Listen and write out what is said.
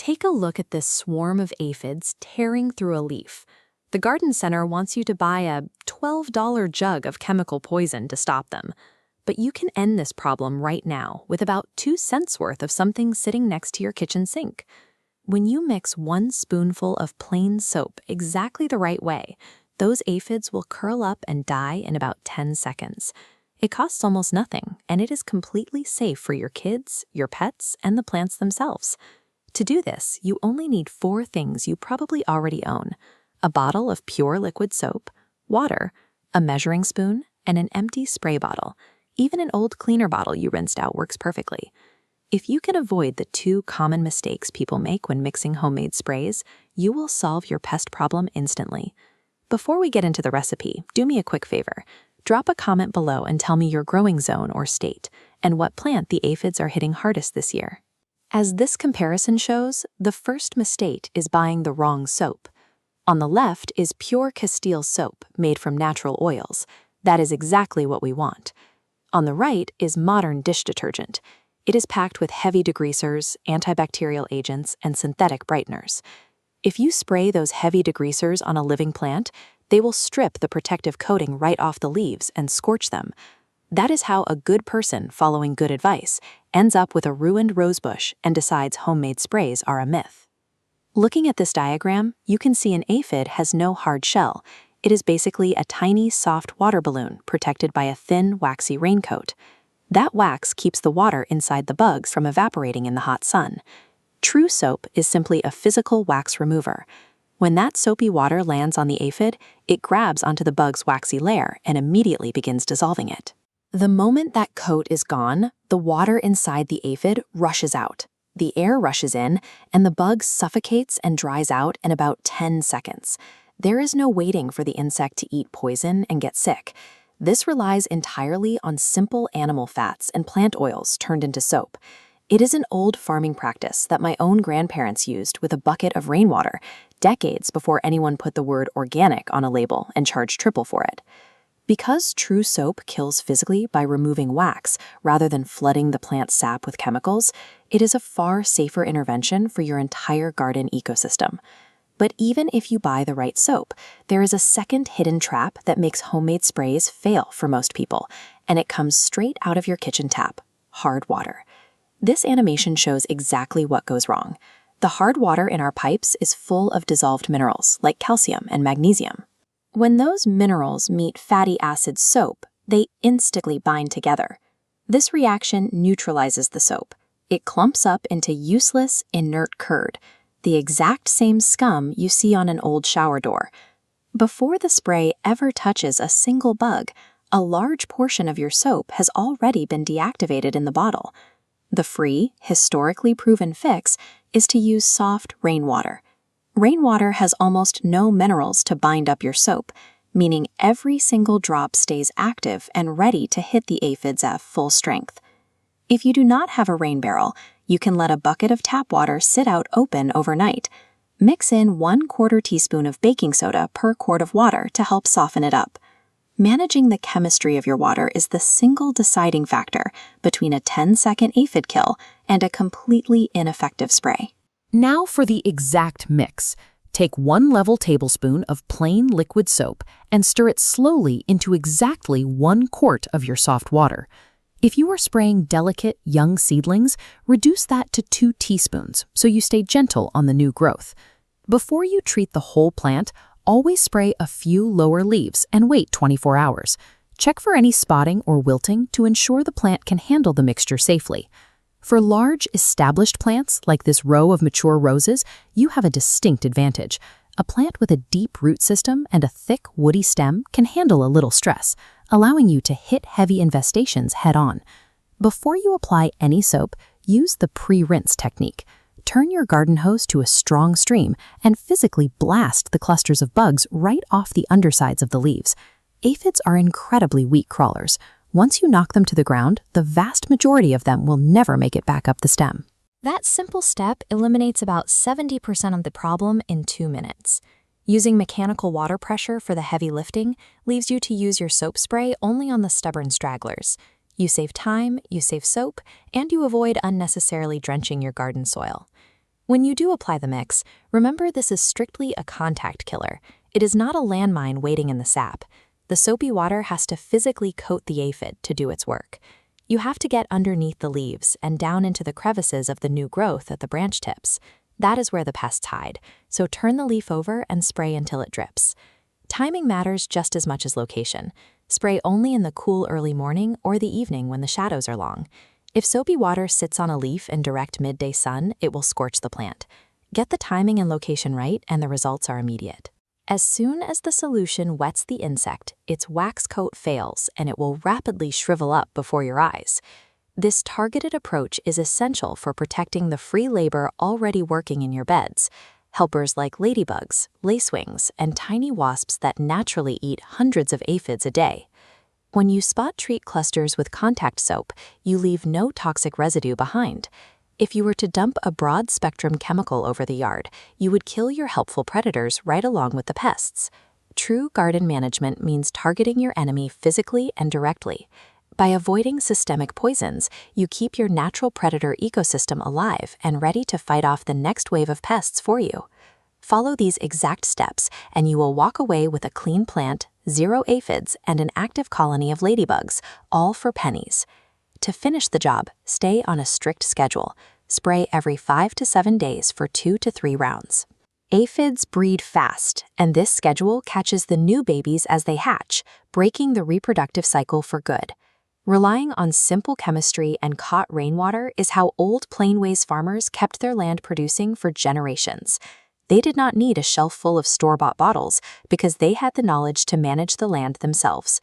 Take a look at this swarm of aphids tearing through a leaf. The garden center wants you to buy a $12 jug of chemical poison to stop them. But you can end this problem right now with about 2 cents worth of something sitting next to your kitchen sink. When you mix 1 spoonful of plain soap exactly the right way, those aphids will curl up and die in about 10 seconds. It costs almost nothing, and it is completely safe for your kids, your pets, and the plants themselves. To do this, you only need 4 things you probably already own: a bottle of pure liquid soap, water, a measuring spoon, and an empty spray bottle. Even an old cleaner bottle you rinsed out works perfectly. If you can avoid the 2 common mistakes people make when mixing homemade sprays, you will solve your pest problem instantly. Before we get into the recipe, do me a quick favor. Drop a comment below and tell me your growing zone or state, and what plant the aphids are hitting hardest this year. As this comparison shows, the first mistake is buying the wrong soap. On the left is pure Castile soap made from natural oils. That is exactly what we want. On the right is modern dish detergent. It is packed with heavy degreasers, antibacterial agents, and synthetic brighteners. If you spray those heavy degreasers on a living plant, they will strip the protective coating right off the leaves and scorch them. That is how a good person following good advice ends up with a ruined rosebush and decides homemade sprays are a myth. Looking at this diagram, you can see an aphid has no hard shell. It is basically a tiny, soft water balloon protected by a thin, waxy raincoat. That wax keeps the water inside the bugs from evaporating in the hot sun. True soap is simply a physical wax remover. When that soapy water lands on the aphid, it grabs onto the bug's waxy layer and immediately begins dissolving it. The moment that coat is gone, the water inside the aphid rushes out. The air rushes in, and the bug suffocates and dries out in about 10 seconds. There is no waiting for the insect to eat poison and get sick. This relies entirely on simple animal fats and plant oils turned into soap. It is an old farming practice that my own grandparents used with a bucket of rainwater, decades before anyone put the word organic on a label and charged triple for it. Because true soap kills physically by removing wax rather than flooding the plant's sap with chemicals, it is a far safer intervention for your entire garden ecosystem. But even if you buy the right soap, there is a second hidden trap that makes homemade sprays fail for most people, and it comes straight out of your kitchen tap: hard water. This animation shows exactly what goes wrong. The hard water in our pipes is full of dissolved minerals like calcium and magnesium. When those minerals meet fatty acid soap, they instantly bind together. This reaction neutralizes the soap. It clumps up into useless, inert curd, the exact same scum you see on an old shower door. Before the spray ever touches a single bug, a large portion of your soap has already been deactivated in the bottle. The free, historically proven fix is to use soft rainwater. Rainwater has almost no minerals to bind up your soap, meaning every single drop stays active and ready to hit the aphids at full strength. If you do not have a rain barrel, you can let a bucket of tap water sit out open overnight. Mix in 1/4 teaspoon of baking soda per quart of water to help soften it up. Managing the chemistry of your water is the single deciding factor between a 10-second aphid kill and a completely ineffective spray. Now for the exact mix. Take 1 level tablespoon of plain liquid soap and stir it slowly into exactly 1 quart of your soft water. If you are spraying delicate, young seedlings, reduce that to 2 teaspoons so you stay gentle on the new growth. Before you treat the whole plant, always spray a few lower leaves and wait 24 hours. Check for any spotting or wilting to ensure the plant can handle the mixture safely. For large, established plants like this row of mature roses, you have a distinct advantage. A plant with a deep root system and a thick, woody stem can handle a little stress, allowing you to hit heavy infestations head-on. Before you apply any soap, use the pre-rinse technique. Turn your garden hose to a strong stream and physically blast the clusters of bugs right off the undersides of the leaves. Aphids are incredibly weak crawlers. Once you knock them to the ground, the vast majority of them will never make it back up the stem. That simple step eliminates about 70% of the problem in 2 minutes. Using mechanical water pressure for the heavy lifting leaves you to use your soap spray only on the stubborn stragglers. You save time, you save soap, and you avoid unnecessarily drenching your garden soil. When you do apply the mix, remember this is strictly a contact killer. It is not a landmine waiting in the sap. The soapy water has to physically coat the aphid to do its work. You have to get underneath the leaves and down into the crevices of the new growth at the branch tips. That is where the pests hide, so turn the leaf over and spray until it drips. Timing matters just as much as location. Spray only in the cool early morning or the evening when the shadows are long. If soapy water sits on a leaf in direct midday sun, it will scorch the plant. Get the timing and location right, and the results are immediate. As soon as the solution wets the insect, its wax coat fails and it will rapidly shrivel up before your eyes. This targeted approach is essential for protecting the free labor already working in your beds. Helpers like ladybugs, lacewings, and tiny wasps that naturally eat hundreds of aphids a day. When you spot-treat clusters with contact soap, you leave no toxic residue behind. If you were to dump a broad-spectrum chemical over the yard, you would kill your helpful predators right along with the pests. True garden management means targeting your enemy physically and directly. By avoiding systemic poisons, you keep your natural predator ecosystem alive and ready to fight off the next wave of pests for you. Follow these exact steps, and you will walk away with a clean plant, 0 aphids, and an active colony of ladybugs, all for pennies. To finish the job, stay on a strict schedule. Spray every 5 to 7 days for 2 to 3 rounds. Aphids breed fast, and this schedule catches the new babies as they hatch, breaking the reproductive cycle for good. Relying on simple chemistry and caught rainwater is how old Plainways farmers kept their land producing for generations. They did not need a shelf full of store-bought bottles because they had the knowledge to manage the land themselves.